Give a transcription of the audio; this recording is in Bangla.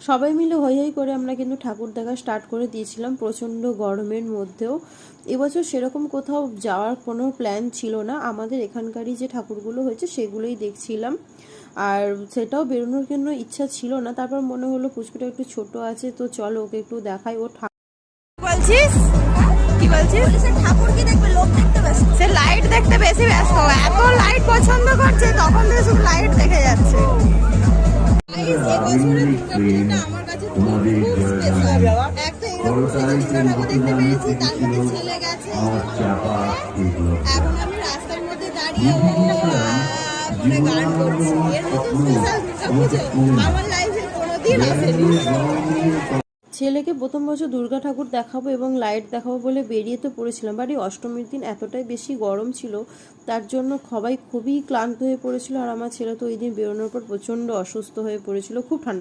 সবাই মিলে হৈ হৈ করে আমরা কিন্তু ঠাকুর দেখা স্টার্ট করে দিয়েছিলাম প্রচণ্ড গরমের মধ্যেও। এবছর সেরকম কোথাও যাওয়ার কোনো প্ল্যান ছিল না, আমাদের এখানকারই যে ঠাকুরগুলো হয়েছে সেগুলোই দেখছিলাম। আর সেটাও বেরোনোর জন্য ইচ্ছা ছিল না, তারপর মনে হলো পুচকুটা একটু ছোট আছে, তো চলো ওকে একটু দেখাই। ও বলছিস কি বলছিস? সে ঠাকুর কি দেখবে, লোক দেখতে ব্যস্ত, সে লাইট দেখতে বেশি ব্যস্ত। এত লাইট পছন্দ করছে, তখন থেকে শুধু লাইট দেখে যাচ্ছে। আমার কাছে খুব স্পেশাল। এক তো এরকম দুর্গা ঠাকুর দেখতে পেরেছি, তার মধ্যে ছেলে গেছে, এখন আমি রাস্তার মধ্যে দাঁড়িয়ে ফোনে গান করছি। এর মতো স্পেশাল দুর্গা পুজো আমার লাইফে কোনোদিন আসেনি। ছেলেকে প্রথম বছর দুর্গা ঠাকুর দেখাবো এবং লাইট দেখাবো বলে বেরিয়ে তো পড়েছিলাম, বাট এই অষ্টমীর দিন এতটাই বেশি গরম ছিল, তার জন্য সবাই খুবই ক্লান্ত হয়ে পড়েছিল। আর আমার ছেলে তো ওই দিন বেরোনোর পর প্রচণ্ড অসুস্থ হয়ে পড়েছিল, খুব ঠান্ডা।